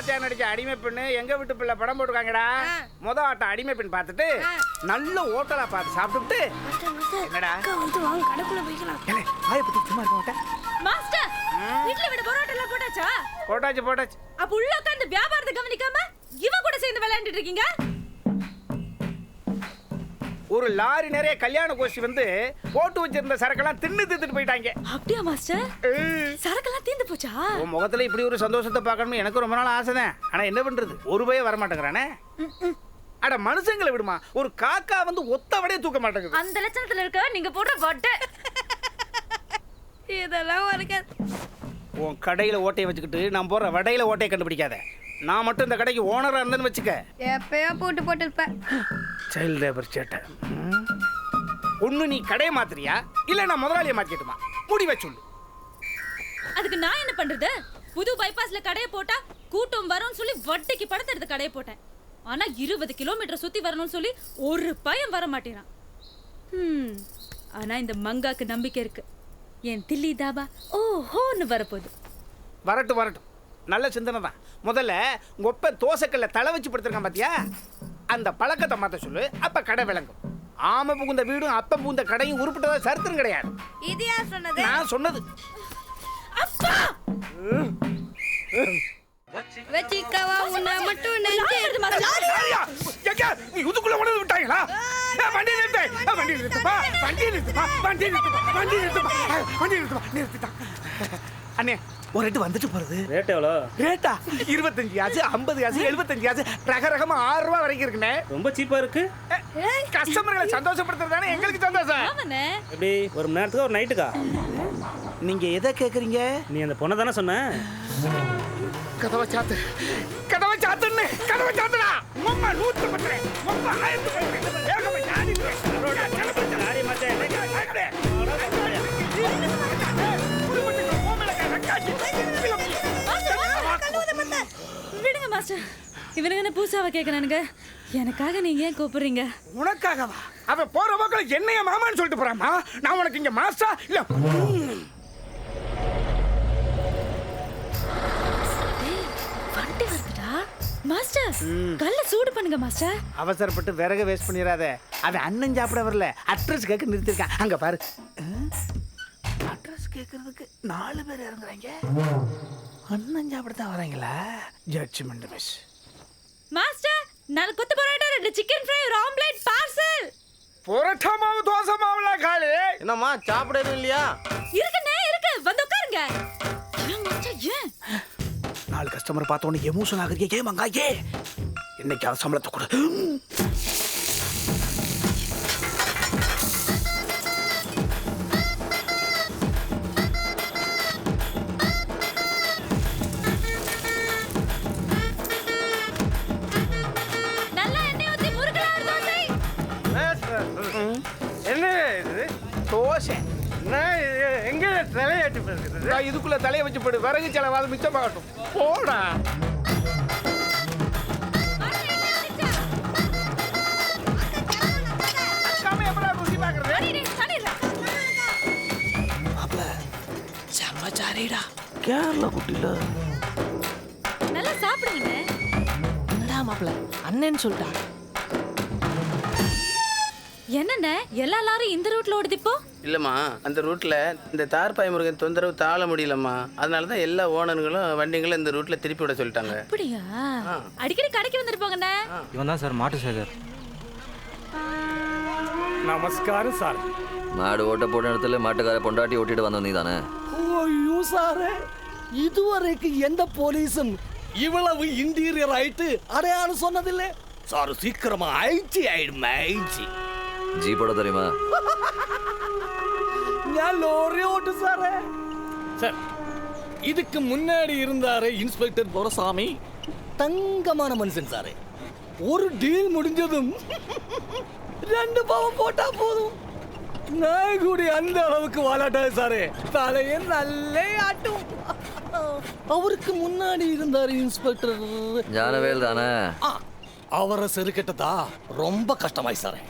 ராஜா நடிச்ச அடிமை பெண்ணு எங்க வீட்டு பிள்ளை படம் போட்டுருக்காங்கடா. முத ஆட்டம் அடிமை பெண் பார்த்துட்டு நல்ல ஹோட்டலா பார்த்து சாப்பிட்டுட்டு என்னடா கடைக்குள்ள போய்க்கலாம். ஆய பத்தி சும்மா இருக்க மாட்டேன். மாஸ்டர் வீட்ல விட பரோட்டா போட்டாச்சா? போட்டாச்சு. அப்ப உள்ள உட்கார்ந்து வியாபாரத்தை கவனிக்காம இவன் கூட சேர்ந்து விளையாண்டுட்டு இருக்கீங்க. ஒரு லாரி நிறைய கல்யாண கோஷ்டி வந்து போட்டு வச்சிருந்த சரக்கெல்லாம் தின்னுட்டு போயிட்டாங்க. அப்படியா மாஸ்டர்? சரக்கெல்லாம் தீந்து போச்சா? உன் முகத்துல இப்படி ஒரு சந்தோஷத்தை பார்க்கணும்னு எனக்கு ரொம்ப நாள் ஆசை தான். ஆனா என்ன பண்றது, ஒரு பய வர மாட்டேங்கிறானே. அட மனுஷங்களை விடுமா, ஒரு காக்கா வந்து ஒத்த வடையை தூக்க மாட்டேங்குது. அந்த லட்சணத்துல இருக்க நீங்க போடுற வட்டை இதெல்லாம் வரைக்கும். உன் கடையில ஓட்டையை வச்சுக்கிட்டு நான் போற வடையில ஓட்டையை கண்டுபிடிக்காத. நான் மட்டும் இந்த கடைக்கு ஓனரா இருந்தேன்னு வச்சுக்க, எப்பயோ போட்டு இருப்பேன். சைல்ட் லேபர் சேட்டை. ஒண்ணு நீ கடையை மாத்துறியா இல்ல நான் முதலாளியை மாத்திட்டுமா, முடிவை சொல்லு. அதுக்கு நான் என்ன பண்றது? புது பைபாஸ்ல கடையை போட்டா கூட்டம் வரும்னு சொல்லி வட்டிக்கு படத்தை எடுத்து கடையை போட்டேன். ஆனா 20 கிலோமீட்டர் சுத்தி வரணும்னு சொல்லி ஒரு பையன் வர மாட்டேறான். ஆனா இந்த மங்காக்கு நம்பிக்கை இருக்கு. என் தில்லி தாபா ஓஹோன்னு வரப்போகுது. வரட்டும், நல்ல சிந்தனை தான். முதல்ல உங்க ஒப்ப தோசைக்கல்ல தலை வச்சு படுத்திருக்கான் பாத்தியா, அந்த பழக்கத்தை மாத்த சொல்லு, அப்ப கடை விளங்கும். ஆமை புகுந்த வீடும் அப்ப புகுந்த கடையும் உருப்பிட்டதா சரித்திரம் கிடையாது. இது யார் சொன்னது? நான் சொன்னது. அப்பா வெச்சிக்கவா உன்னை மட்டும் நெஞ்சேர்ந்து மச்சாரியா எங்க நீ உதுக்குள்ள ஓடுது விட்டாங்களா? வண்டி நிறுத்து. அண்ணே ஒரு ரேட்டு வந்துட்டு போறது. ரேட் எவ்வளோ? ரேட்டா 25 ஆச்சு, 50 ஆச்சு, 75 ஆச்சு, ரகரகமா 6 ரூபாய் வரைக்கும் இருக்குண்ணே. ரொம்ப சீப்பா இருக்கு. கஸ்டமர்களை சந்தோஷப்படுத்துறதானே எங்களுக்கு சந்தோஷம். எப்படி ஒரு மணி நேரத்துக்கு ஒரு நைட்டுக்கா? நீங்க எதை கேக்குறீங்க? நீ அந்த பொண்ணை தானே சொன்ன? கதவை சாத்துன்னு கதவை சாத்துடா. மம்மா 110 மம்மா 1000 வேகமா யாடி லாரி மச்சே விடுங்க மாஸ்டர். இவனுங்க என்ன பூசாவா கேக்குறானுங்க? எனக்காக நீங்க ஏன் கூப்பிடுறீங்க? உனக்காகவா? அவன் போற போக்கில் என்னைய மாமான்னு சொல்லிட்டு போறாமா. நான் உனக்கு இங்க மாஸ்டா இல்ல. வண்டி வருதுடா மாஸ்டர். கல்ல சூடு பண்ணுங்க மாஸ்டர். அவசரப்பட்டு விறகு வேஸ்ட் பண்ணிடாத. அவன் அண்ணன் சாப்பிட வரல, அட்ரஸ் கேட்க நிறுத்திருக்கான். அங்க பாரு, அட்ரஸ் கேட்கறதுக்கு 4 பேர் இறங்குறாங்க. அண்ணன் சாப்பிட தான் வராங்களா? Judgement miss. மாஸ்டர் 4 கொத்து பரோட்டா, 2 சிக்கன் ஃப்ரை, ஒரு ஆம்லெட் பார்சல். பரோட்டா மாவு தோசை மாவுலாம் காலி. என்னம்மா சாப்பிட எதுவும் இல்லையா? இருக்குண்ணே இருக்கு, வந்து உட்காருங்க. ஏன் மாஸ்டர் ஏன்? 4 கஸ்டமர் பார்த்தோன்னு எமோஷன் ஆகுறீங்க. ஏன் மங்காயே என்னைக்காவது சம்பளத்தை கொடு. நல்லா எண்ணெய் ஊத்தி முறுக்குல ஒரு தோசை. என்ன இது தோசை? எங்க தலையாட்டி போயிருக்குது? இதுக்குள்ள தலையை வச்சு போடு, விறகு செலவாது மிச்சமாகட்டும். போடா. கேரளா குட்டில நல்லா சாப்பிடுங்க. என்னடா மாப்பிள்ள அண்ணன்னு சொல்லிட்டா? என்னண்ணே எல்லாரும் இந்த ரூட்ல ஓடுது இப்போ? இல்லைம்மா, அந்த ரூட்டில் இந்த தார்பாய் முருகன் தொந்தரவு தாழ முடியலம்மா. அதனால தான் எல்லா ஓனர்களும் வண்டிங்களும் இந்த ரூட்டில் திருப்பி விட சொல்லிட்டாங்க. அப்படியா? அடிக்கடி கடைக்கு வந்துருப்பாங்கண்ணே. இவன் தான் சார் மாட்டு சேகர். நமஸ்காரம் சார். மாடு ஓட்ட போட்ட இடத்துல மாட்டுக்கார பொண்டாட்டி ஓட்டிட்டு வந்த நீ தானே? ஐயோ சாரே, இதுவரைக்கும் எந்த போலீஸும் இவ்வளவு இன்டீரியர் ஆயிட்டு அடையாளம் சொன்னதில்லை சார். சீக்கிரமா ஆயிடுச்சு. ஜீப்போட தெரியுமா? நான் லோரி ஓட்டு சாரே. சார், இதுக்கு முன்னாடி இருந்தாரு இன்ஸ்பெக்டர் பொரசாமி. தங்கமான மனுஷன் சாரே. ஒரு டீல் முடிஞ்சதும் 2 பாவம் போட்டா போதும். நாய்குடி அந்த அளவுக்கு வாலாட்டாது சாரே. தலையை நல்ல ஆட்டும். அவருக்கு முன்னாடி இருந்தாரு இன்ஸ்பெக்டர் ஞானவேல் தானே? அவரை செருக்கட்டதா ரொம்ப கஷ்டமாய் சாரே.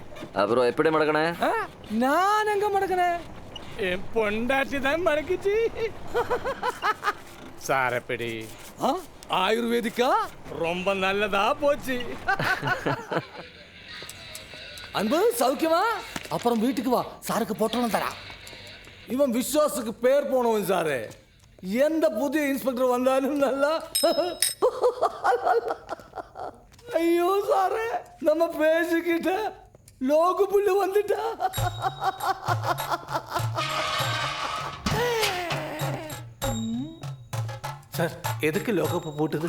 அப்புறம் எப்படி மடக்கணே? நான் எங்க மடக்கணேன்? என் பொண்டாட்டி தான் மடக்குச்சு. சார் எப்படி ஆயுர்வேதிக்கா ரொம்ப நல்லதா போச்சு. அன்பு சௌக்கியமா? அப்புறம் வீட்டுக்கு வா, சாருக்கு போட்டலாம் தரா. இவன் விஸ்வாசுக்கு பேர் போனவன் சாரு. எந்த புதிய இன்ஸ்பெக்டர் வந்தாலும் நல்லா. ஐயோ சாரு, நம்ம பேசிக்கிட்ட லோகு புள்ளி வந்துட்டா. சார் எதுக்கு லோகப்பு போட்டுது?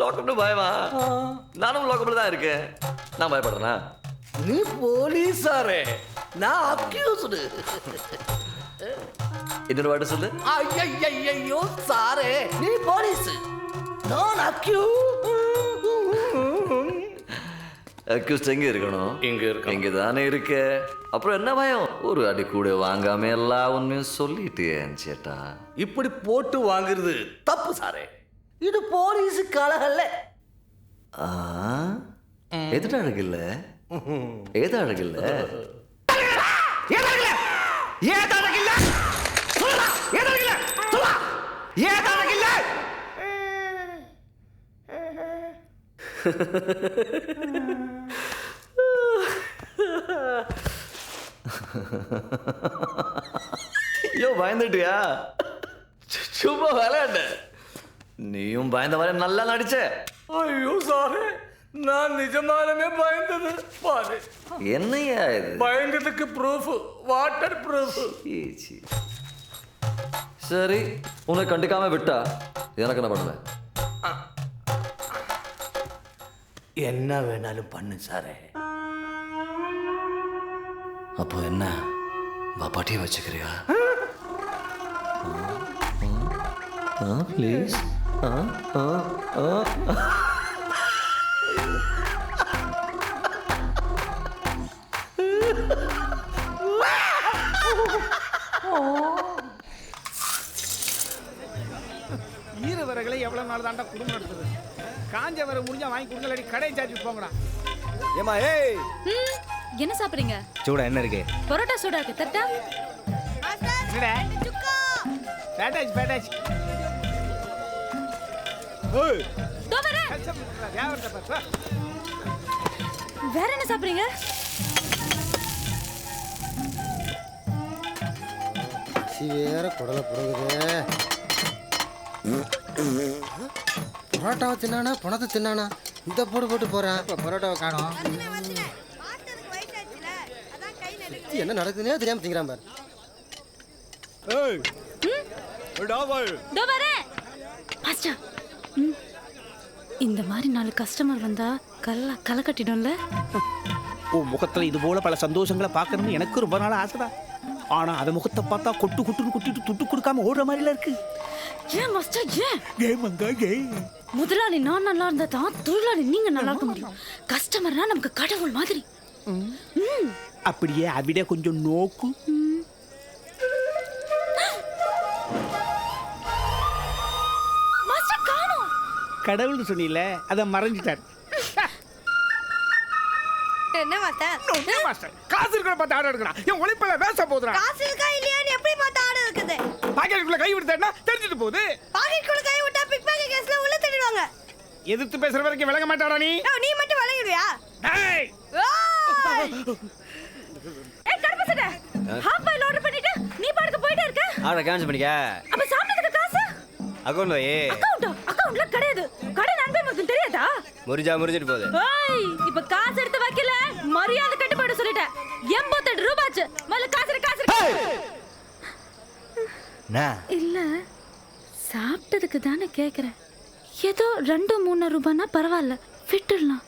லாக்அப்னு பயமா? நானும் லாக்அப்ல தான் இருக்கேன். நான் பயப்படுறேனா? நீ போலீஸ் சாரே, நான் அக்யூஸ்டு. இன்னொரு வாட்டி சொல்லு. ஐயோ சாரே, நீ போலீஸ், நான் அக்யூஸ்ட் எங்க இருக்கணும்? இங்க இருக்கு. இங்க தானே இருக்க. அப்புறம் என்ன பயம்? ஒரு அடி கூட வாங்காம எல்லா உண்மையும் சொல்லிட்டேன் சேட்டா. இப்படி போட்டு வாங்குறது தப்பு சாரே. இது போலீஸ் கலகல்ல. எதுட அழகில்ல? ஏத அழகில்ல? ஐயோ பயந்துட்டியா? சும்மா விளையாட்ட. நீயும் பயந்த வரை நல்லா நடிச்ச. ஐயோ சாரே, நான் நிஜமாலுமே பயந்தது. பாரு, என்னையா இது? பயந்ததுக்கு ப்ரூஃப், வாட்டர் ப்ரூஃப். ஈச்சி. சரி, உன்னை கண்டுக்காம விட்டா எனக்கு என்ன பண்ணுவேன்? என்ன வேணாலும் பண்ணு சாரே. அப்போ என்ன பாப்பாட்டியே வச்சுக்கிறியா? ப்ளீஸ். ஈர வரகளை எவ்வளவு நாள் தாண்டா குடும்பம் நடத்துது? காஞ்ச வர முடிஞ்சா வாங்கி கொடுங்களடி, கடை சார்ஜ் போங்கடா. ஏமா ஏய், என்ன சாப்பிடுறீங்க? சூடா என்ன இருக்கு? பரோட்டா சூடா இருக்கு, தட்டா? என்னடா? பேட்டாச் பேட்டாச். ஏய், தோ வரேன். கஷ்டப்படுறா, வியாபாரத்தை பாரு. வேற என்ன சாப்பிடுறீங்க? வேற குடலை புடுங்குது. பரோட்டாவை தின்னானா பணத்தை தின்னானா? இந்த போட்டு போட்டு போறேன். இப்போ பரோட்டாவை காணோம். என்ன நடக்குதுன்னே தெரியாம திங்கிறான் பாரு. ஏய், தோ வரேன். மாஸ்டர், இந்த மாதிரி 4 கஸ்டமர் வந்தா களை கட்டிடும்ல. உன் முகத்துல இது போல பல சந்தோஷங்களை பார்க்கணும்னு எனக்கு ரொம்ப நாள் ஆசைதான். ஆனா அத முகத்தை பார்த்தா கொட்டு கொட்டுன்னு கொட்டிட்டு துட்டு கொடுக்காம ஓடுற மாதிரில இருக்கு. ஏன் மாஸ்டர், ஏன்? ஏமங்க ஏ, முதலாளி நான் நல்லா இருந்தா தான் தொழிலாளி நீங்க நல்லா இருக்க முடியும். கஸ்டமர்னா நமக்கு கடவுள் மாதிரி. அப்படியே அவிட கொஞ்சம் நோக்கு. மாஸ்டர் காணோம். கடவுள்னு சொன்னீல, அத மறைஞ்சிட்டார். என்ன மாஸ்டர்? மாஸ்டர், காசு இருக்கிற பார்த்து ஆர்டர் எடுக்கணும். என் உழைப்பல வேஸ்டா போதுடா. காசு இருக்கா இல்லையான்னு எப்படி பார்த்து ஆர்டர் இருக்குது? பாக்கெட்டுக்குள்ள கை விடுத்தேன்னா தெரிஞ்சிட்டு போகுது. பாக்கெட்டுக்குள்ள கை விட்டா பிக் பாக்கெட் கேஸ்ல உள்ள தள்ளிடுவாங்க. எதிர்த்து பேசுற வரைக்கும் விளங்க மாட்டாடா நீ. நீ மட்டும் விளங்கிடுவியா? டேய், ஏய் கருப்பசட, ஹாஃப் பாயில் ஆர்டர் பண்ணிட்டு நீ பாட்டுக்கு போயிட்டே இருக்க. ஆர்டர் கேன்சல் பண்ணிக்க. அப்ப சாப்பிட்டதுக்கு காசு? அக்கௌண்ட் வை. அக்கவுண்ட்ல கிடையாது. கடை நம்பர் மட்டும் தெரியாதா? முறிஞ்சிட்டு போகுது. ஏய், இப்ப காசு எடுத்து வைக்கல, மரியாதை கட்டு போய்ட சொல்லிட்டேன். 88 ரூபாச்சு. முதல்ல காசு இல்ல, சாப்பிட்டதுக்கு தானே கேக்குறேன். ஏதோ 2-3 ரூபாய்னா பரவாயில்ல, விட்டுடலாம்.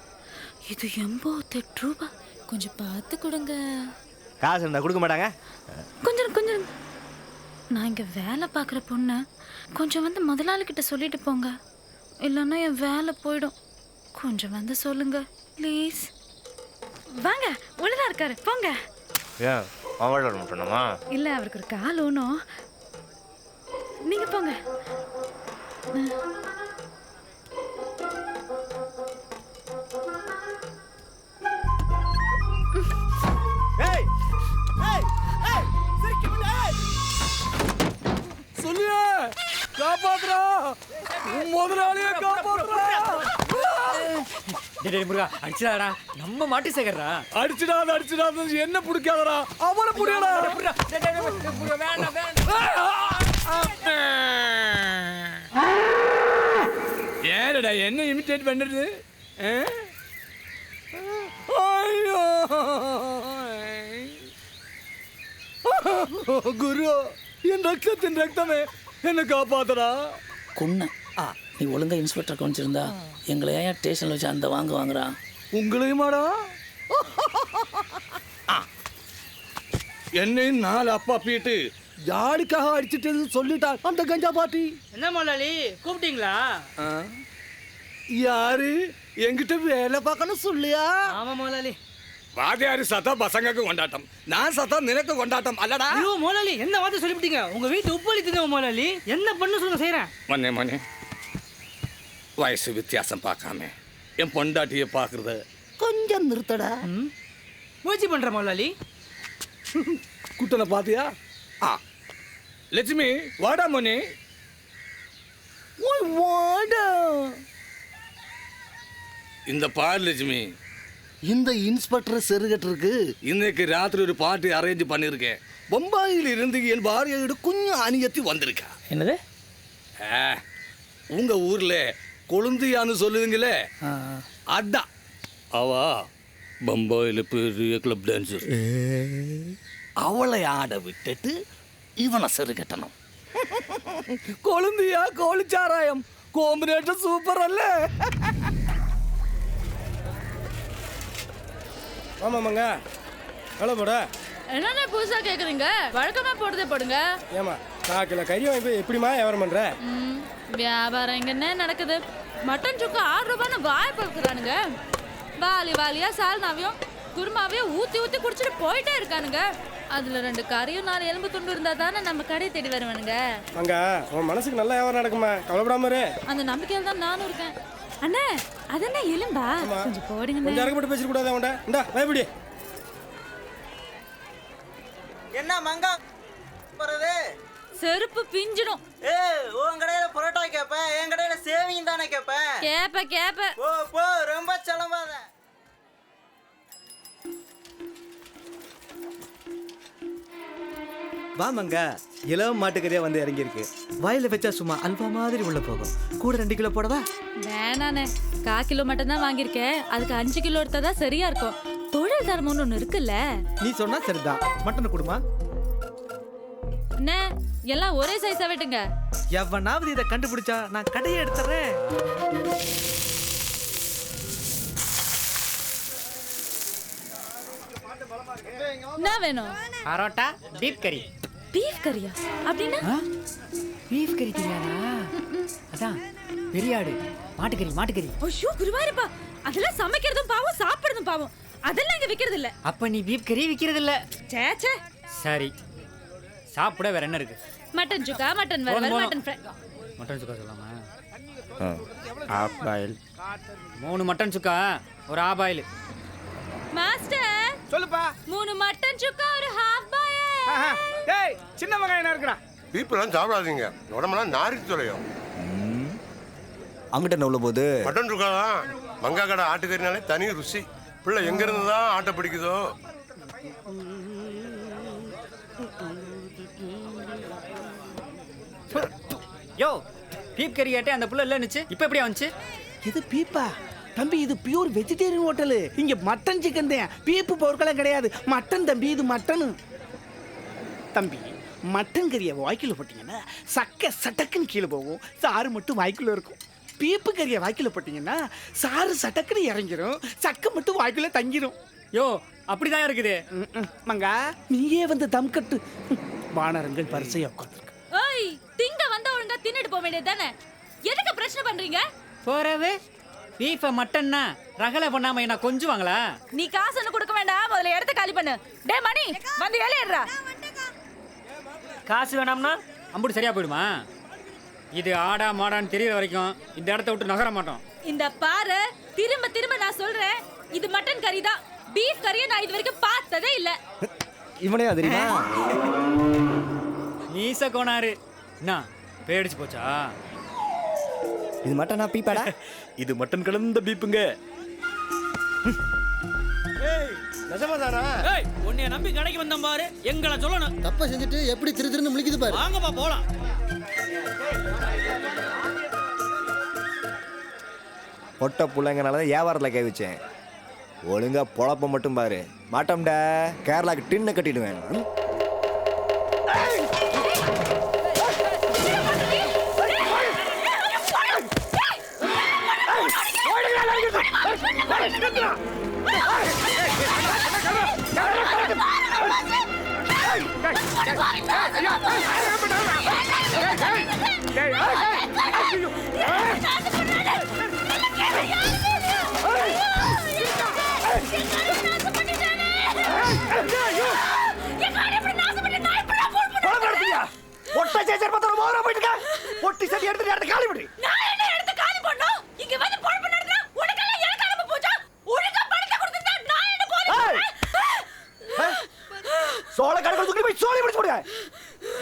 இது 88 ரூபாய். கொஞ்சம் பார்த்து கொடுங்க. காசு இருந்தா கொடுக்க மாட்டாங்க. கொஞ்சம் நான் இங்க வேலை பார்க்குற பொண்ணு. கொஞ்சம் வந்து முதலாளி கிட்ட சொல்லிட்டு போங்க, இல்லைன்னா என் வேலை போயிடும். கொஞ்சம் வந்து சொல்லுங்க ப்ளீஸ். வாங்க, உள்ளதா இருக்காரு, போங்க. ஏன் ஆர்டர் பண்ணணுமா? இல்ல, அவருக்கு ஒரு கால் ஊனும். நீங்க போங்க. ஏய் ஏய் ஏய், சிரிக்க சொல்லியே காப்பாத்துறா முதலாளியை காப்பாத்துறா முருகா அடிச்சிடாடா நம்ம மாட்டு சேகர்றா அடிச்சிடாத என்ன பிடிக்காதடா அவனை புரியடா ஏடா என்ன இமிட்டேட் பண்ணுறது ஐயோ குரு என் ரத்தத்தின் ரத்தமே என்ன காப்பாத்தடா கொன்ன நீ ஒழுங்கா இன்ஸ்பெக்டர் கவனிச்சிருந்தா எங்களை ஏன் ஸ்டேஷன்ல வச்சு அந்த வாங்குறான் உங்களையுமாடா என்னையும் 4 அப்பா பீட்டு யாருக்காக அடிச்சிட்டு சொல்லிட்டா அந்த கஞ்சா பாட்டி என்ன முதலாளி கூப்பிட்டீங்களா யாரு என்கிட்ட வேலை பார்க்கணும் சொல்லியா ஆமா முதலாளி வாதியாரு சத்தா பசங்களுக்கு கொண்டாட்டம் நான் சத்தா நினைக்க கொண்டாட்டம் அல்லடா ஐயோ முதலாளி என்ன வார்த்தை சொல்லிவிட்டீங்க உங்க வீட்டு உப்பளி திங்க முதலாளி என்ன பண்ணு சொல்லுங்க செய்யறேன் மண்ணே வயசு வித்தியாசம் பார்க்காம என் பொண்டாட்டியை பார்க்கறத கொஞ்சம் நிறுத்தடா முயற்சி பண்ற முதலாளி குட்டனை பாத்தியா லட்சுமி வாடா மணி வாடா இந்த பார் லட்சுமி இந்த இன்ஸ்பெக்டர் செருகட்டிருக்கு இன்னைக்கு ராத்திரி ஒரு பார்ட்டி அரேஞ்ச் பண்ணியிருக்கேன் பம்பாயில் இருந்து என் பாரியோட கொஞ்சம் அணியத்தி வந்திருக்கா என்னது உங்க ஊர்ல கொழுந்தியான்னு சொல்லுவீங்களே அதான் அவா பம்பாயில் பெரிய கிளப் டான்ஸர் அவளை ஆட விட்டுட்டு இவனை செருகட்டணும் கொழுந்தியா கோழிச்சாராயம் காம்பினேஷன் சூப்பர் அல்ல ஆமாமாங்க எவ்வளோ போட என்னென்ன புதுசா கேக்குறீங்க வழக்கமா போடுறதே போடுங்க ஏமா 4 கிலோ கறி வாங்கி எப்படிமா வியாபாரம் பண்ற வியாபாரம் எங்கன்னு நடக்குது மட்டன் சுக்கா 6 ரூபான்னு வாய் பழுக்குறானுங்க வாலியா சால்னாவையும் குருமாவையும் ஊத்தி குடிச்சிட்டு போயிட்டே இருக்கானுங்க அதுல 2 கறியும் 4 எலும்பு துண்டு இருந்தா தானே நம்ம கடையை தேடி வருவானுங்க அங்க உன் மனசுக்கு நல்ல வியாபாரம் நடக்குமா கவலைப்படாம இரு அந்த நம்பிக்கையில தான் நானும் இருக்கேன் அண்ணே அதென்ன எலும்பா கொஞ்சம் போடுங்க கொஞ்சம் இறக்கப்பட்டு பேசிட கூடாது அவன்டா இந்தா பயப்படி என்ன மங்கா போறது செருப்பு பிஞ்சிடும் உன் கடையில பரோட்டா கேப்ப என் கடையில சேவிங் தானே கேப்ப போ ரொம்ப செலவாத வாமங்க இளம் மாட்டுக்கறியா வந்து இறங்கியிருக்கு வாயில வச்சா சும்மா அல்வா மாதிரி உள்ள போகும் கூட 2 கிலோ போடவா வேணாண்ணே 1/4 கிலோ மட்டும் தான் வாங்கியிருக்கேன் அதுக்கு 5 கிலோ எடுத்தாதான் சரியா இருக்கும் தொழில் தர்மம்னு ஒண்ணு இருக்குல்ல நீ சொன்னா சரிதான் மட்டன் கொடுமா அண்ணே எல்லாம் ஒரே சைஸா வெட்டுங்க எவனாவது இதை கண்டுபிடிச்சா நான் கடையை எடுத்துறேன் என்ன வேணும் பரோட்டா பீஃப் கறி பீஃப் கறியா அப்படின்னா பீஃப் கறி தெரியாதா அதான் பெரியாடு மாட்டுக்கறி ஐயோ குருவாரிப்பா அதெல்லாம் சமைக்கிறதும் பாவம் சாப்பிடுறதும் பாவம் அதெல்லாம் இங்க விக்கிறது இல்ல அப்ப நீ பீஃப் கறி விக்கிறது இல்ல சேச்சே சரி சாப்பிட வேற என்ன இருக்கு மட்டன் சுக்கா மட்டன் வறுவல் மட்டன் ஃப்ரை மட்டன் சுக்கா சொல்லாமா ஆஃப் பாயில் 3 மட்டன் சுக்கா ஒரு ஆஃப் பாயில் மாஸ்டர் சொல்லுப்பா 3 மட்டன் சுக்கா ஒரு ஹாஃப் பாயில் டேய் சின்ன வெங்காயம் இருக்குடா பீப்பெல்லாம் சாப்பிடாதீங்க உடம்பெல்லாம் நாரிக்கு தொலையும் அங்கிட்ட நவுல போது மட்டன் இருக்காதான் மங்கா கடை ஆட்டுக்கறினாலே தனி ருசி பிள்ளை எங்க இருந்து தான் ஆட்டை பிடிக்குதோ யோ பீஃப் கறி கேட்டே அந்த புள்ள இல்லன்னுச்சு இப்போ எப்படியா வந்துச்சு இது பீப்பா தம்பி இது பியூர் வெஜிடேரியன் ஹோட்டலு இங்க மட்டன் சிக்கன் தான் பீப்பு பொருட்களும் கிடையாது மட்டன் தம்பி இது மட்டனு தம்பி மட்டன் கறியை வாய்க்குள்ள போட்டீங்கன்னா சக்க சட்டக்குன்னு கீழே போகும் சாறு மட்டும் வாய்க்குள்ள இருக்கும் பீப்பு கறியை வாய்க்குள்ள போட்டீங்கன்னா சாறு சட்டக்குன்னு இறங்கிரும் சக்க மட்டும் வாய்க்குள்ள தங்கிரும் யோ அப்படிதான் இருக்குது மங்கா நீயே வந்து தம் கட்டு வானரங்கள் பரிசையா உட்காந்துருக்கு ஓய் திங்க வந்தா ஒழுங்கா தின்னுட்டு போக வேண்டியது தானே எதுக்கு பிரச்சனை பண்றீங்க போறவே பீஃப மட்டன்னா ரகலை பண்ணாம என்ன கொஞ்சுவாங்களா நீ காசு ஒண்ணு கொடுக்க வேண்டாம் முதல்ல இடத்த காலி பண்ணு டே மணி வந்து ஏறிடுறா காசு வேணாம்னா அம்புட்டு சரியா போயிடுமா இது ஆடா மாடான்னு தெரியற வரைக்கும் இந்த இடத்த விட்டு நகர மாட்டோம் இந்த பாரு திரும்ப நான் சொல்றேன் இது மட்டன் கறி தான் பீஃப் கறியை நான் இது வரைக்கும் பார்த்ததே இல்ல இவனே தெரியுமா நீச கோனாரு என்ன பேடிச்சு போச்சா? இது மட்டனா பீப்பாடா? இது மட்டன் கலந்த பீப்புங்க. ஏய், உன்னைய நம்பி கடைக்கு வந்தோம் பாரு, எங்களை சொல்லணும். தப்பை செஞ்சுட்டு எப்படி திருன்னு முழிக்குது பாரு. வாங்கப்பா போலாம். பொட்ட பிள்ளைங்கனால தான் வியாபாரத்தில் கை வச்சேன். ஒழுங்கா பொழப்ப மட்டும் பாரு. மாட்டோம்டா, கேரளாக்கு டின்னை கட்டிடுவேன். பொட்டி சட்டி எடுத்து காலி பண்ணி சோள கடைகள் தூக்கி போய் சோழி பிடிச்சு முடியா.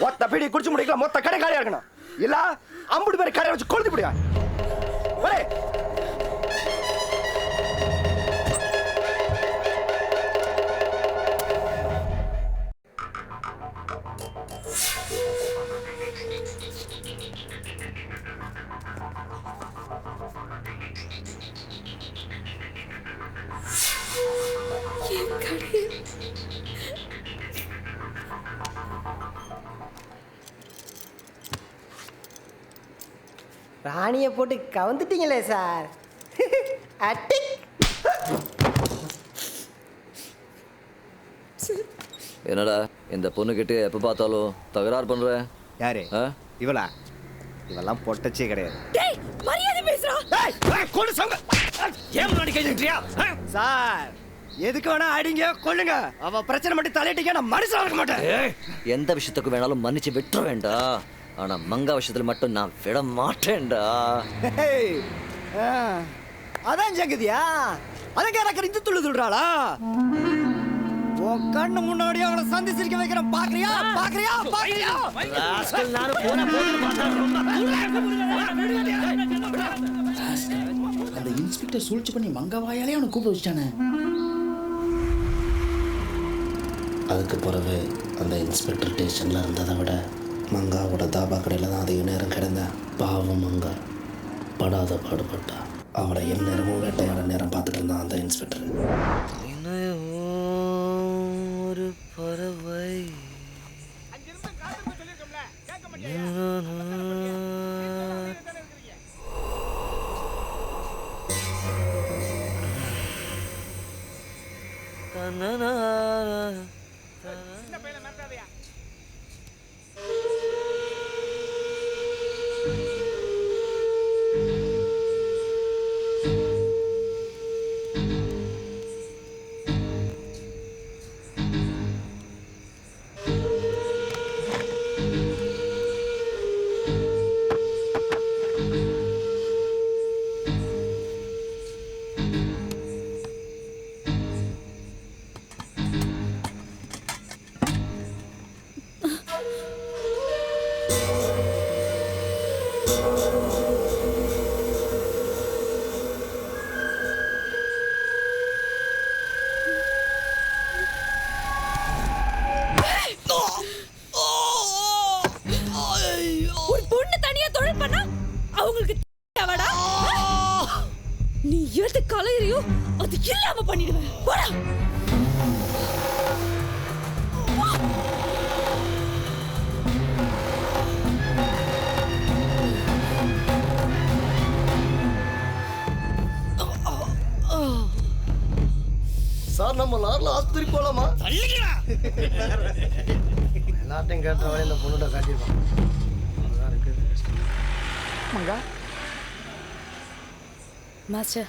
மொத்த பீடி குடிச்சு முடிக்கலாம். மொத்த கடை காலியா இருக்கணும். இல்ல 50 பேர் கடை வச்சு கொளுத்தி முடியா. ராணியை போட்டு கவுந்துட்டீங்களே சார். அட்டி என்னடா இந்த பொண்ணுக்கிட்டே எப்போ பார்த்தாலும் தகராறு பண்ற? யாரு இவளா? இவெல்லாம் பொட்டச்சே கிடையாது. சார் எதுக்கு வேணா அடிங்க கொள்ளுங்க. அவ பிரச்சனை மட்டும் தலையிட்டீங்க, நான் மனுஷன் இருக்க மாட்டேன். எந்த விஷயத்துக்கு வேணாலும் மன்னிச்சு விட்டுற வேண்டாம். ஆனா மங்கா விஷயத்துல மட்டும் நான் விட மாட்டேன்டா. அதான் ஜெகதியா, அதுக்கு எனக்கு இருந்து துள்ளு துள்றாளா? உன் கண்ணு முன்னாடியே அவளை சந்திச்சிருக்க வைக்கிறேன். பாக்குறியா பாக்குறியா பாக்குறியா? அந்த இன்ஸ்பெக்டர் சூழ்ச்சி பண்ணி மங்கா வாயாலே அவனை கூப்பிட வச்சிட்டானே. அதுக்கு பிறகு அந்த இன்ஸ்பெக்டர் ஸ்டேஷனில் இருந்ததை விட மங்காவோட தாபா கடையில் தான் அதிக நேரம் கிடந்தேன். பாவம் மங்கா படாத பாடுபட்டா. அவளை எந்நேரமும் வேட்டையாட நேரம் பார்த்துட்டு இருந்தான் அந்த இன்ஸ்பெக்டர். ஒரு பறவை ஒரு பொண்ணு தனியா தொழில் பண்ணா அவங்களுக்கு தேவடா. நீ எது கலையறியோ அது இல்லாம பண்ணிடுவேன். போடா. சார் நம்ம லாரில் ஆஸ்பத்திரி போலாமா? எல்லாத்தையும் கேட்ட வரை இந்த பொண்ணுட காட்டிடுவான். மாஸ்டர்,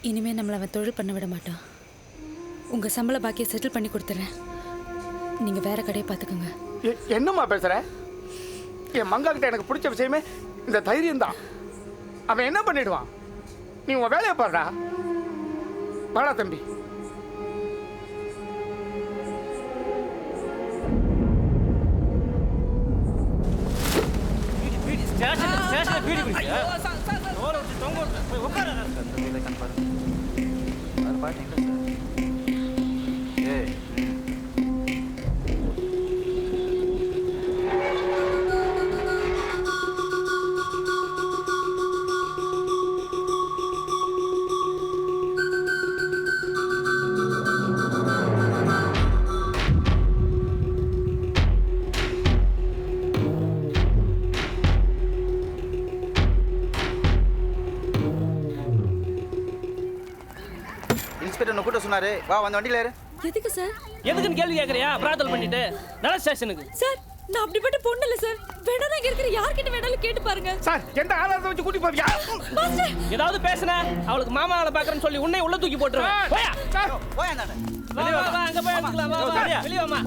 இனிமே நம்மளை அவன் தொழில் பண்ண விட மாட்டான். உங்க சம்பள பாக்கியை செட்டில் பண்ணி கொடுத்துறேன். நீங்க வேற கடையை பார்த்துக்கோங்க. என்னம்மா பேசுற? என் மங்கா கிட்ட எனக்கு பிடிச்ச விஷயமே இந்த தைரியம் தான். அவன் என்ன பண்ணிடுவான்? நீ உன் வேலையை பாருடா. வாடா தம்பி. பீடி குடிச்சியா? இன்ஸ்பெக்டர் கூட்ட சொன்னாரு, வா வந்து வண்டியில ஏறு. எதுக்கு சார்? எதுக்குன்னு கேள்வி கேட்கறியா? பிரார்த்தனை பண்ணிட்டு நல ஸ்டேஷனுக்கு. சார் நான் அப்படிப்பட்ட பொண்ணு இல்ல சார். வேணா நான் இருக்கிற யார்கிட்ட வேணாலும் கேட்டு பாருங்க. சார் எந்த ஆளாத வச்சு கூட்டி போவியா? ஏதாவது பேசுன அவளுக்கு மாமா ஆளை பாக்குறேன்னு சொல்லி உன்னை உள்ள தூக்கி போட்டுருவேன். போயா போயா நானே. வா வா வா அங்க போய் எடுத்துக்கலாம். வா வா வெளிய வாமா.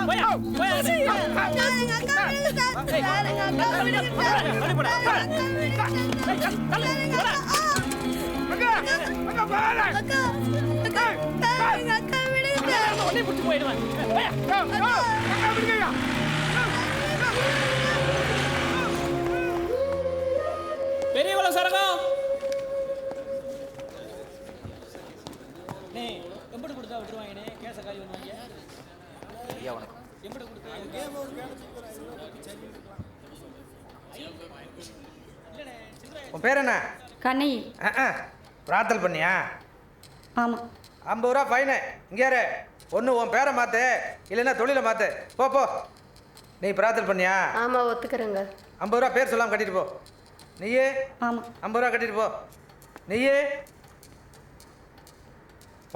போயா போயா. எங்க அக்கா விடுங்க சார். எங்க அக்கா விடுங்க சார். அடி போடா. எங்க அக்கா விடுங்க சார். உன்னை புடிச்சு போயிடுவேன். போயா. பெரியவள சரகம். நீ எம்படி கொடுத்தா விட்டுருவாங்கனே கேஸ காலி பண்ணுவாங்க. ஐயா வணக்கம். எம்படி கொடுத்தா உன் பேர் என்ன? கண்ணி. பிரார்த்தல் பண்ணியா? ஆமா. 50 ரூபா ஃபைனு. இங்கே இரு. ஒன்று உன் பேரை மாற்று, இல்லைன்னா தொழிலை மாற்று. போ போ. நீ பிரார்த்தல் பண்ணியா? ஆமா ஒத்துக்கிறேங்க. 50 ரூபா பேர் சொல்லாமல் கட்டிட்டு போ. நீயே? ஆமா. 50 ரூபா கட்டிட்டு போ. நீயே?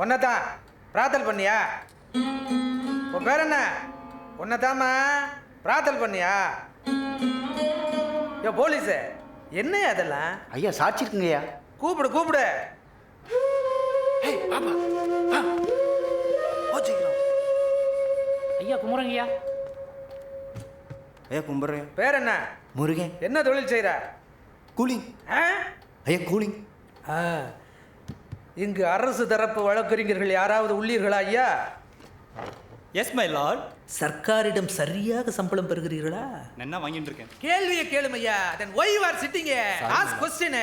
ஒன்னதான் பிரார்த்தல் பண்ணியா? உன் பேர் என்ன? ஒன்னதாம்மா பிரார்த்தல் பண்ணியா? யோ போலீஸு, என்ன அதெல்லாம்? ஐயா சாட்சி இருக்குங்கய்யா. கூப்பிடு கூப்பிடு. ஐயா குமரங்கய்யா. ஐயா கும்பிட்றேன். பேர் என்ன? முருகன். என்ன தொழில் செய்கிற? கூலிங். ஆ? ஐயா கூலிங். இங்கு அரசு தரப்பு வழக்கறிஞர்கள் யாராவது உள்ளீர்களா ஐயா? S my Lord. சர்க்காரிடம் சரியாக சம்பளம் பெறுகிறீர்களா? என்ன வாங்கிட்டு இருக்கேன். கேள்வியை கேளும் ஐயா. தென் why you are sitting here? Ask question.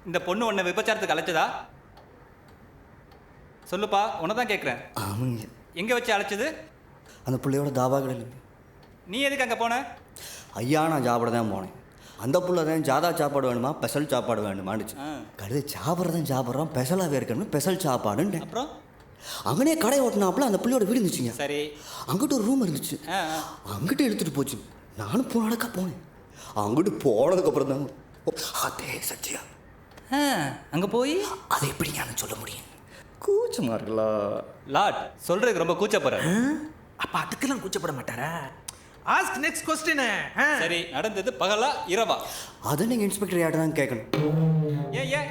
இந்த பொண்ணு உன்னை விபச்சாரத்துக்கு அழைச்சதா? சொல்லுப்பா, உன்னை தான் கேட்குறேன். ஆமாங்க. எங்கே வச்சு அழைச்சது? அந்த பிள்ளையோட தாபாக்களில். நீ எதுக்கு அங்கே போன? ஐயா நான் சாப்பிட தான் போனேன். அந்த புள்ள தான் ஜாதா சாப்பாடு வேணுமா ஸ்பெஷல் சாப்பாடு வேணுமான்னுச்சு. கழுது சாப்பிட்றதான் சாப்பிட்றோம், ஸ்பெஷலாக இருக்கணும், ஸ்பெஷல் சாப்பாடுன்னு. அப்புறம் அங்கனே கடை ஓட்டினாப்புல அந்த பிள்ளையோட வீடு இருந்துச்சுங்க. சரி. அங்கிட்ட ஒரு ரூம் இருந்துச்சு. அங்கிட்ட எடுத்துகிட்டு போச்சு. நானும் போனடக்கா போனேன். அங்கிட்டு போனதுக்கப்புறம் தான் அதே சச்சியா. அங்கே போய் அதை எப்படி ஞானம் சொல்ல முடியும்? கூச்சமாக இருக்குல்ல லாட். சொல்கிறதுக்கு ரொம்ப கூச்சப்படுற. அப்போ அதுக்கெல்லாம் கூச்சப்பட மாட்டாரா? Ask next question. சரி, நடந்தது பகலா இரவா? அதை நீங்கள் இன்ஸ்பெக்டர் யார்ட்ட தான் கேட்கணும். ஏன் ஏன்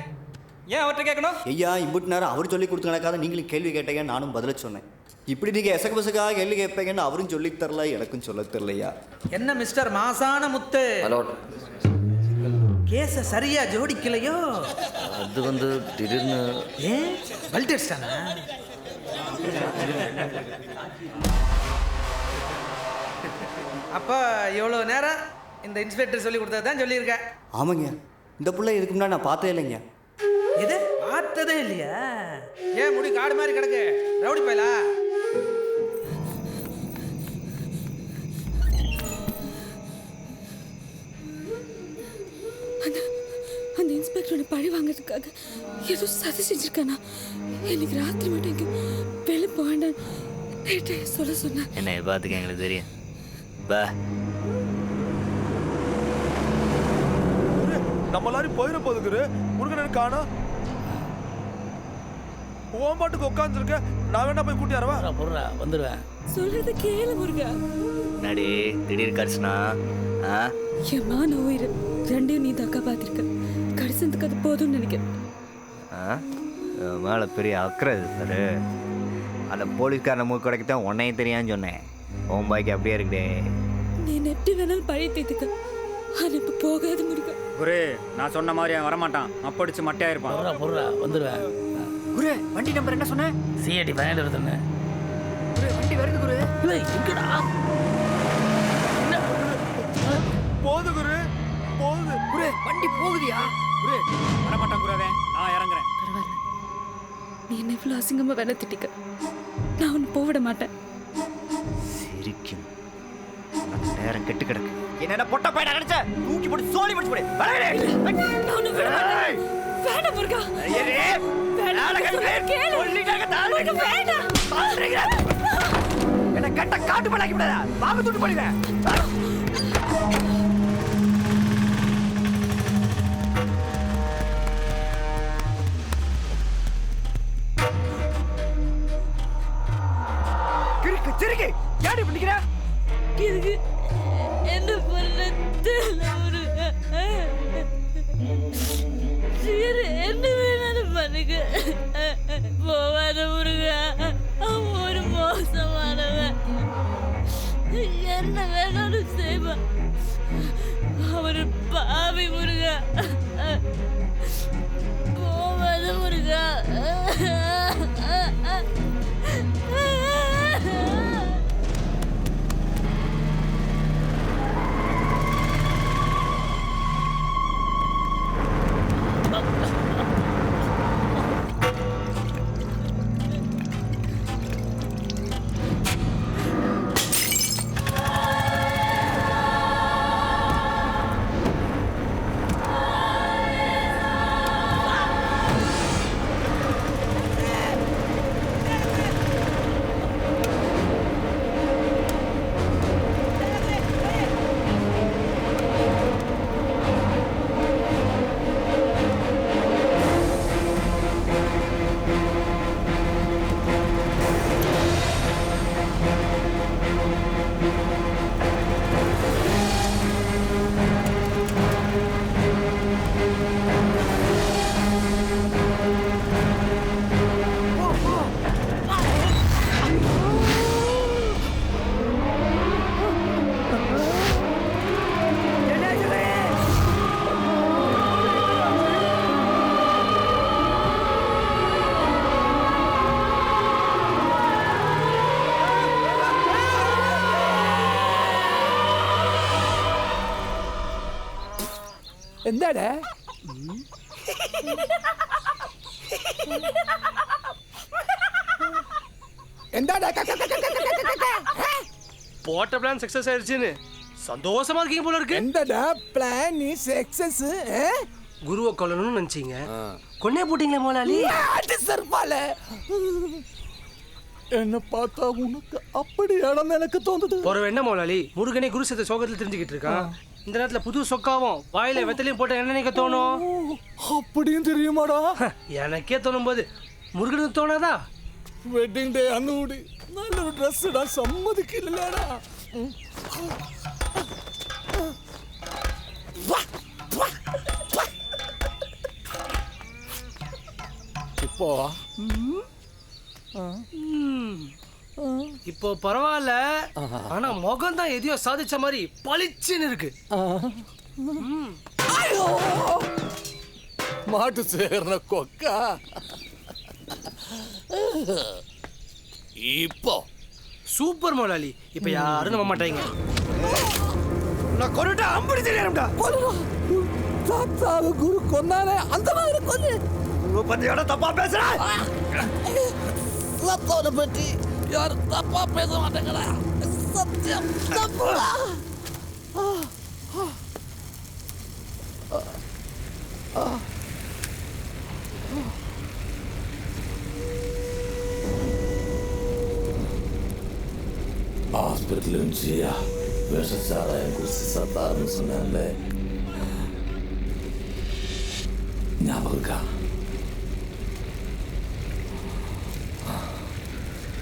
ஏன் அவர்கிட்ட கேட்கணும்? ஐயா இம்புட்டு நேரம் அவர் சொல்லி கொடுத்து நடக்காத நீங்களும் கேள்வி கேட்டீங்க, நானும் பதில சொன்னேன். இப்படி நீங்கள் எசக்கு பசக்காக கேள்வி கேட்பீங்கன்னு அவரும் சொல்லி தரல, எனக்கும் சொல்ல தெரியலையா. என்ன மிஸ்டர் மாசான முத்து, கேஸை சரியா ஜோடிக்கலையோ? அது வந்து திடீர்னு ஏன் வல்டர்ஸ்டானா? அப்போ இவ்வளோ நேரம் இந்த இன்ஸ்பெக்டர் சொல்லி கொடுத்தது தான் சொல்லியிருக்கேன். ஆமாங்க. இந்த பிள்ளை இதுக்கு முன்னாடி நான் பார்த்ததே இல்லைங்க. இது பார்த்ததே இல்லையா? ஏன் முடி காடு மாதிரி கிடக்கு? ரவுடி பயலா? அந்த இன்ஸ்பெக்டரோட பழி வாங்கிறதுக்காக ஏதோ சதி செஞ்சிருக்கானா? எனக்கு ராத்திரி மட்டும் இங்கே வெளில போவேண்டாம் சொல்ல சொன்னேன். என்ன பார்த்துக்க எங்களுக்கு தெரியும். பா நம்ம எல்லாரும் போயிட போதுக்குரு. முருகன் காணா. ஓம் பாட்டுக்கு உட்காந்துருக்க. நான் வேணா போய் கூட்டி வரவா? பொருளா வந்துடுவேன். சொல்றது கேளு முருகா. நடி திடீர் கடிச்சுனா என் மான உயிர் ரெண்டையும் நீ தக்கா பார்த்திருக்க. கடைசத்துக்கு அது போதும்னு நினைக்கிறேன். மேலே பெரிய அக்கறை சார். அந்த போலீஸ்காரனை மூக்கு கிடைக்க தான் உன்னையும் தெரியான்னு சொன்னேன். உன் பாய்க்கு அப்படியே இருக்குடே. நீ எப்படி வேணாலும் பழைய தேத்துக்க. ஆனால் இப்போ போகாது முருகா. குரு நான் சொன்ன மாதிரி அவன் வரமாட்டான். அப்படிச்சு மட்டையாயிருப்பான். பொருளா வந்துடுவேன். குரு வண்டி நம்பர் என்ன சொன்ன? சிஐடி 12 வருதுன்னு. குரு வண்டி வருது குரு. இல்லை எங்கடா? என்ன போகுது குரு போகுது குரு வண்டி போகுதியா குரு வரமாட்டான் குருவே, நான் இறங்குறேன். பரவாயில்ல, நீ என்ன இவ்வளவு அசிங்கமா வேணா திட்டிக்க, நான் உன்னை போவிட மாட்டேன். சிரிக்கும் நேரம் கெட்டு கிடக்கு. என்னடா பொட்ட பையனா நினைச்ச? தூக்கி போட்டு சோலி முடிச்சு போடு. நான் உன்னை விட மாட்டேன். வேண்டாம் முருகா. என்ன கட்ட காட்டு பண்ணாக்கி விடாதா? பாம்பு தூட்டு போடுவேன். கிறுக்கு சிறுகி ஏடி பண்ணிக்கிற? இதுக்கு என்ன பண்ணது முருகா? சீரு என்ன வேணாலும் பண்ணுங்க, போவாத முருகா. அவன் ஒரு மோசமானவன், என்ன வேணாலும் செய்வான். அவரு பாவி முருகா, போவாத முருகா. എന്താടാ എന്താടാ போட்ட பிளான் சக்சஸ் ஆயிடுச்சுன்னு சந்தோஷமா இருக்கீங்க போல இருக்கு. എന്താടാ പ്ലാൻ ഈ സക്സസ് குருவை கொல்லணும்னு நினைச்சீங்க, கொன்னே போட்டீங்களே முதலாளி. செருப்பால என்ன பார்த்தா உனக்கு அப்படியாடன்னு எனக்கு தோணுது. ஒரு என்ன முதலாளி, முருகனே குரு சேர்த்த சோகத்தில் தெரிஞ்சுக்கிட்டு இருக்கான். இந்த நேரத்துல புது சொக்காவும் வாயில வெத்தலையும் போட்ட என்ன நினைக்க தோணும்? அப்படியும் தெரியுமாடா? எனக்கே தோணும் போது முருகனுக்கு தோணாதா? വെഡിങ് ഡേ അന്നുകൂടി നല്ലൊരു ഡ്രസ് ഇടാൻ സമ്മതിക്കില്ലടാ. இப்போ இப்போ பரவாயில்ல, ஆனா முகம் தான் எதையோ சாதிச்ச மாதிரி பளிச்சுன்னு இருக்கு. மாட்டு சேர்ன கொக்கா. இப்போ சூப்பர் முதலாளி, இப்ப யாரும் நம்ப மாட்டாங்க. நான் கொன்னுட்டா அம்படி தெரியாதுடா. தாத்தாவை குரு கொன்னாலே அந்த மாதிரி கொன்னு பத்தியோட தப்பா பேசுற. சத்தோட பற்றி யாரும் தப்பா பேச மாட்டேங்கடா. சத்தியம் தப்புடா. ஹாஸ்பிட்டல் இருந்துச்சியா, விஷச்சாராயம் குடிச்சு சத்தாருன்னு சொன்னால ஞாபகம் இருக்கா?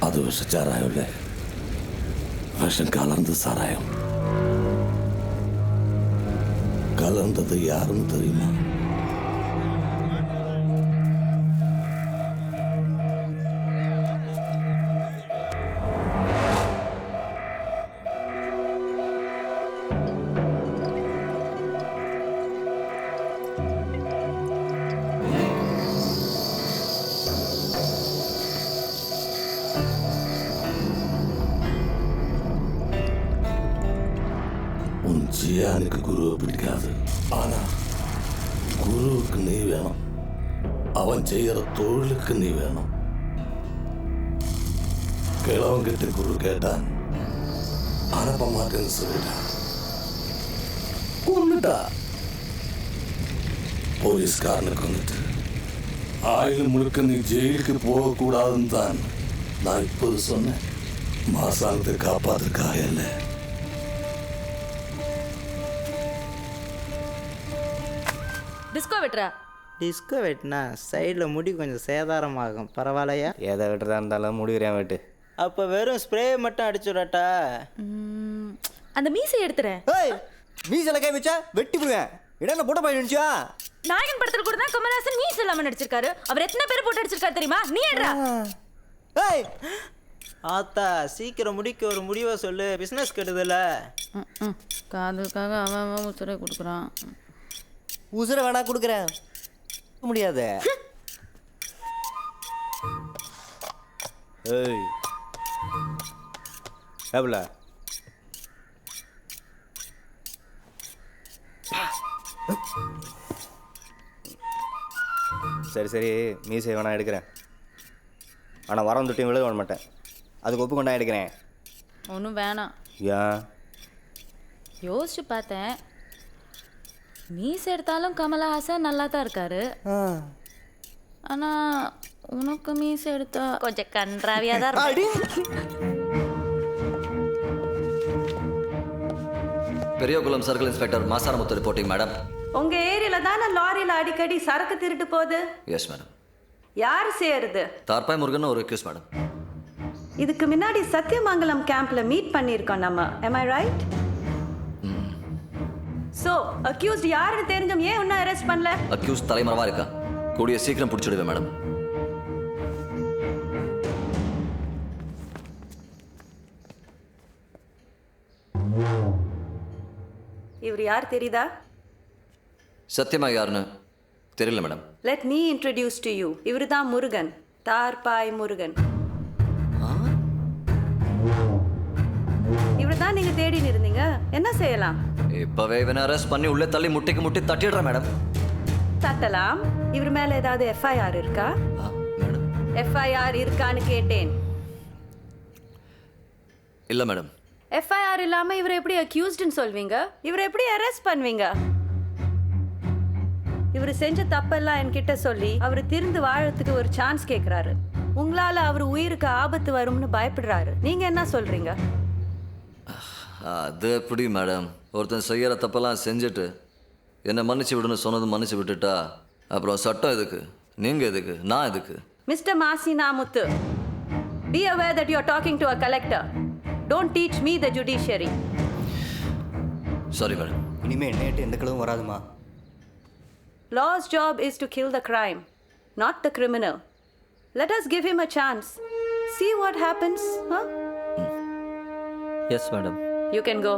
அது விஷச்சாராயம் இல்லை, விஷம் கலந்து சாராயம். கலந்தது யாருன்னு தெரியுமா? உன் ஜியானுக்கு குருவை பிடிக்காது. ஆனா குருவுக்கு நீ வேணும். அவன் செய்யற தொழிலுக்கு நீ வேணும். கிழவங்கிட்ட குரு கேட்டான், அனுப்ப மாட்டேன்னு சொல்லிட்டான். கொண்டுட்டா. போலீஸ்காரனுக்கு வந்துட்டு ஆயுள் முழுக்க நீ ஜெயிலுக்கு போகக்கூடாதுன்னு தான் நான் இப்போது சொன்னேன். மாசாங்கத்தை காப்பாத்துக்காயல்ல. டிஸ்கோ வெட்டுறா. டிஸ்கோ வெட்டினா சைடில் முடி கொஞ்சம் சேதாரமாகும், பரவாயில்லையா? எதை வெட்டுறதா இருந்தாலும் முடிகிறேன் வெட்டு. அப்போ வெறும் ஸ்ப்ரே மட்டும் அடிச்சுடாட்டா? அந்த மீசை எடுத்துறேன். ஏய் மீசல கை வச்சா வெட்டி விடுவேன். இடம் போட்ட பையன் நினைச்சா? நாயகன் படத்துல கூட தான் கமல்ஹாசன் மீசை இல்லாம நடிச்சிருக்காரு. அவர் எத்தனை பேர் போட்டு அடிச்சிருக்காரு தெரியுமா? நீ எடுறா. ஏய் ஆத்தா சீக்கிரம் முடிக்க ஒரு முடிவை சொல்லு, பிஸ்னஸ் கெடுதல. காதுக்காக அவன் உசுரை கொடுக்குறான். உசுரை வேணா கொடுக்குறேன். முடியாது. ஏய் எவ்வளோ? சரி சரி, மீசை வேணா எடுக்கிறேன். ஆனால் வரம் தொட்டியும் விழுக விட மாட்டேன். அதுக்கு ஒப்பு கொண்டா எடுக்கிறேன். ஒன்றும் வேணாம். ஏன்? யோசிச்சு பார்த்தேன். மீசை எடுத்தாலும் கமலஹாசன் நல்லா தான் இருக்காரு. ஆனால் உனக்கு மீசை எடுத்தா கொஞ்சம் கன்றாவியாக தான் இருக்கு. Periyakulam circle inspector Masaramuthu reporting madam. உங்க ஏரியால தானே லாரியில அடிக்கடி சரக்கு திருட்டு போகுது? Yes madam. யார் செய்யறது? தார்பாய் முருகன் ஒரு கேஸ் மேடம். இதுக்கு முன்னாடி சத்தியமங்கலம் கேம்ப்ல மீட் பண்ணியிருக்கோம் நம்ம. am I right? So accused யாருன்னு தெரிஞ்சும் ஏன் இன்னும் அரெஸ்ட் பண்ணல? அக்யூஸ் தலைமறைவா இருக்கா. கூடிய சீக்கிரம் பிடிச்சிடுவேன் மேடம். இவர் யார் தெரியுதா? சத்தியமா யாருன்னு தெரியல madam. Let me introduce to you. இவர் தான் முருகன், தார்பாய் முருகன். இவர் தான் நீங்க தேடின்னு இருந்தீங்க. என்ன செய்யலாம்? இப்பவே இவனை அரெஸ்ட் பண்ணி உள்ளே தள்ளி முட்டிக்கு முட்டி தட்டிடுறேன் மேடம். தட்டலாம். இவர் மேல ஏதாவது எஃப்ஐஆர் இருக்கா? மேடம் எஃப்ஐஆர் இருக்கான்னு கேட்டேன். இல்லை மேடம். எஃப்ஐஆர் இல்லாம இவர் எப்படி அக்யூஸ்ட்னு சொல்வீங்க? இவர் எப்படி அரெஸ்ட் பண்ணுவீங்க? இவர் செஞ்ச தப்பெல்லாம் என்கிட்ட சொல்லி அவர் திருந்து வாழறதுக்கு ஒரு சான்ஸ் கேட்குறாரு. உங்களால அவர் உயிருக்கு ஆபத்து வரும்னு பயப்படுறாரு. நீங்க என்ன சொல்றீங்க? அது எப்படி மேடம்? ஒருத்தன் செய்யற தப்பெல்லாம் செஞ்சுட்டு என்னை மன்னிச்சு விடுன்னு சொன்னது மன்னிச்சு விட்டுட்டா அப்புறம் சட்டம் எதுக்கு? நீங்க எதுக்கு? நான் எதுக்கு? Mister Masinamuthu, be aware that you are talking to a collector. Don't teach me the judiciary. Sorry madam. இனிமே நேட்டு எந்த கிளவும் வராதுமா. Law's job is to kill the crime, not the criminal. Let us give him a chance. See what happens, huh? Yes, madam. You can go.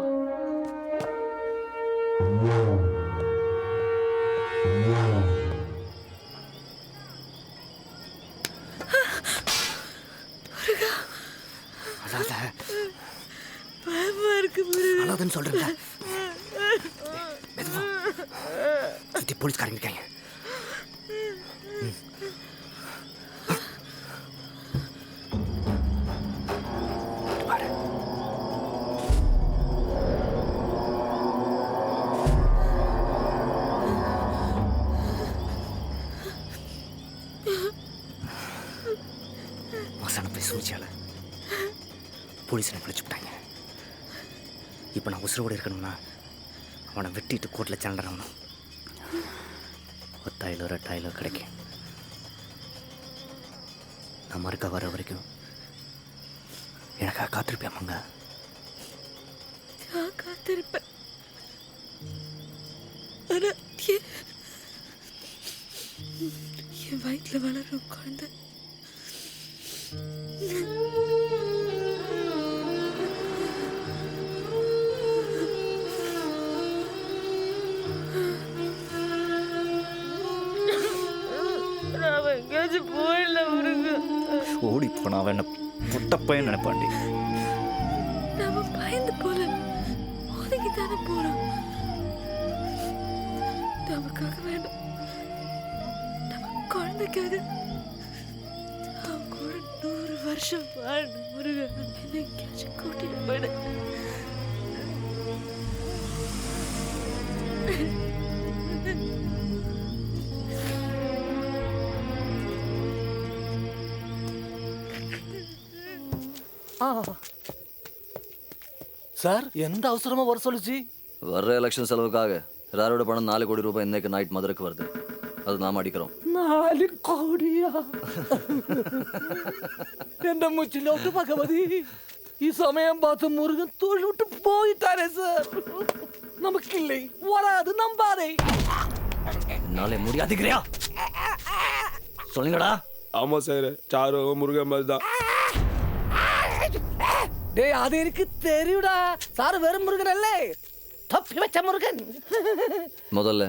அழாதன்னு சொல்றேன்ல. சுத்தி போலீஸ்காரங்க இருக்காங்க. மசான போய் சூழ்ச்சியால police பிடிச்சு விட்டாங்க. இப்போ நான் உசுரோடு இருக்கணும்னா அவனை வெட்டிட்டு கோர்ட்டில் சண்டறாகணும். 10,000 2,000 கிடைக்கும். நான் மறுக்க வர வரைக்கும் எனக்காக காத்திருப்பேன் மங்க. காத்திருப்பேன். என் வயிற்றுல வளரும் குழந்தை ஓடி போனா அவன் என்ன புட்டப்பையன் நினைப்பாண்டி. நாம பயந்து போல ஒதுங்கி தானே போறோம். நமக்காக வேண்டாம், நம்ம குழந்தைக்காக அவன் கூட 100 வருஷம் வாழணும். முருகன் என்ன எங்கேயாச்சும் கூட்டிட்டு போயிடு. சார் எந்த அவசரமா வர சொல்லுச்சு? வர்ற எலெக்ஷன் செலவுக்காக யாரோட பணம் 4 கோடி ரூபாய் இன்னைக்கு நைட் மதுரைக்கு வருது. அது நாம அடிக்கிறோம். 4 കോടിയാ? എന്റെ മുച്ചിലോട്ട് ഭഗവതി, ഈ സമയം பார்த்து முருகன் தோல் விட்டு போயிட்டாரே சார். நமக்கில்லை வராது, நம்பாதே. நாளை முடியாதுக்கிறியா சொல்லுங்கடா. ஆமா சார், சாரு முருகன் மாதிரி தான். டேய் அது எனக்கு தெரியுடா. சார் வெறும் முருகன் அல்ல, தப்பி வச்ச முருகன். முதல்ல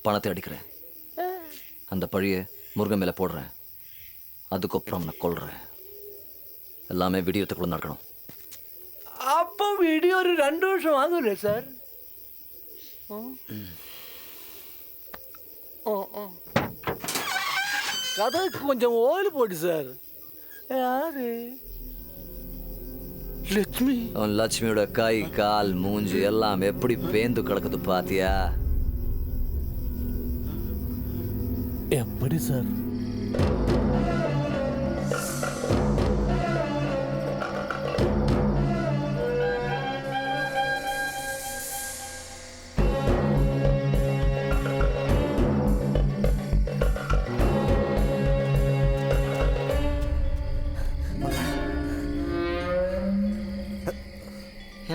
பணத்தை அடிக்கிறேன், அந்த பழியை முருகன் மேலே போடுறேன், அதுக்கப்புறம் நான் கொள்றேன். எல்லாமே விடியத்துக்குள்ள நடக்கணும். அப்போ வீடியோ ஒரு 2 வருஷம் ஆகும்ல சார்? கதைக்கு கொஞ்சம் ஓயில் போட்டு சார். யாரு? லட்சுமி. அவன் லட்சுமியோட கை கால் மூஞ்சி எல்லாம் எப்படி பேந்து கிடக்குது பாத்தியா? எப்படி சார்?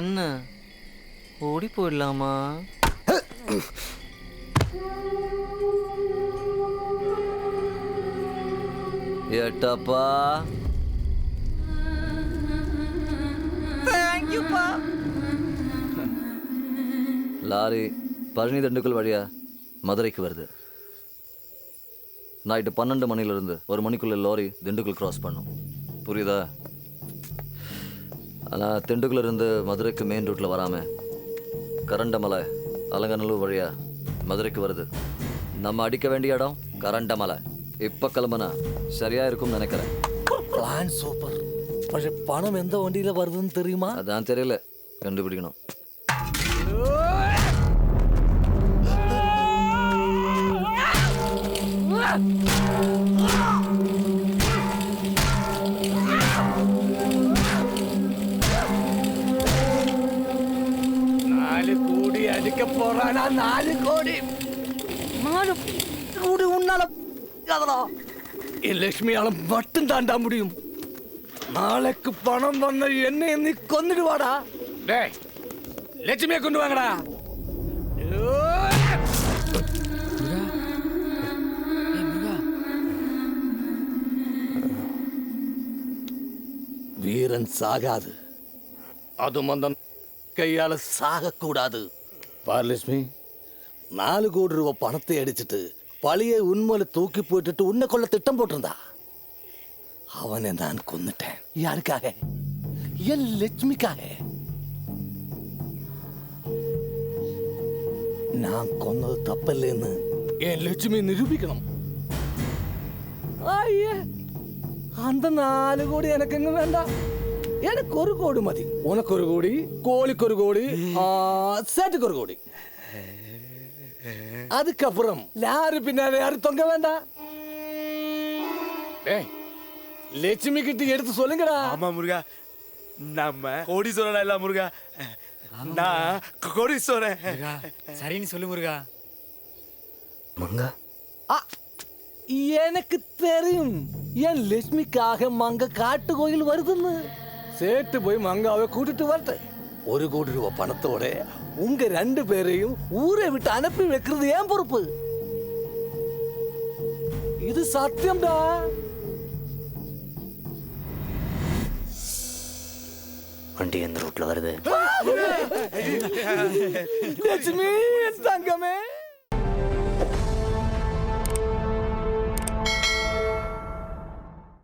என்ன ஓடி போயிடலாமா? ஏட்டப்பா, லாரி பழனி திண்டுக்கல் வழியா மதுரைக்கு வருது. நைட்டு 12 மணிலிருந்து 1 மணிக்குள்ள லாரி திண்டுக்கல் கிராஸ் பண்ணும். புரியுதா? ஆனால் திண்டுக்கல்ல இருந்து மதுரைக்கு மெயின் ரூட்டில் வராமல் கரண்டமலை அலங்கநல்லூர் வழியா மதுரைக்கு வருது. நம்ம அடிக்க வேண்டிய இடம் கரண்டமலை. இப்போ கிளம்புனா சரியா இருக்கும்னு நினைக்கிறேன். Plan super. പക്ഷെ பணம் எந்த வண்டியில வருதுன்னு தெரியுமா? அதான் தெரியல, கண்டுபிடிக்கணும். கோடி அடிக்க போறானா? 4 கோடி. 4 கோடி உன்னால அதெல்லாம் என் லட்சுமியால மட்டும் தாண்டா முடியும். நாளைக்கு பணம் வந்த என்ன நீ கொன்னுடுவாடா. டேய் லட்சுமியை கொண்டு வாங்கடா. வீரன் சாகாது, அதுவும் அந்த கையால சாகக்கூடாது. பாரலட்சுமி, 4 கோடி ரூபாய் பணத்தை அடிச்சுட்டு பழைய உண்மையில தூக்கி போட்டுட்டு உன்னை கொள்ள திட்டம் போட்டிருந்தா அவனை நான் கொன்னுட்டேன். யாருக்காக? என் லட்சுமிக்காக. நான் கொன்னது தப்பில்லைன்னு என் லட்சுமி நிரூபிக்கணும். அந்த 4 கோடி எனக்கு எங்க வேண்டாம். எனக்கு 1 கோடி மதி. உனக்கு 1 கோடி, கோழிக்கு 1 கோடி, சேட்டுக்கு 1 கோடி. அதுக்கப்புறம் யாரு பின்னாடி யாரு தொங்க வேண்டாம். லட்சுமி கிட்ட எடுத்து சொல்லுங்கடா. ஆமா முருகா, நம்ம கோடீஸ்வரன் இல்ல முருகா, நான் கோடீஸ்வரன். சரின்னு சொல்லு முருகா. மங்கா, எனக்கு தெரியும் என் லட்சுமிக்காக மங்க காட்டு கோயில் வருதுன்னு. சேட்டு போய் மங்காவை கூட்டிட்டு வரட்டு. 1 கோடி ரூபாய் பணத்தோட உங்க 2 பேரையும் ஊரை விட்டு அனுப்பி வைக்கிறது ஏன் பொறுப்பு. இது சத்தியம்டா. வண்டி எந்த ரூட்ல வருது? லட்சுமி தங்கமே,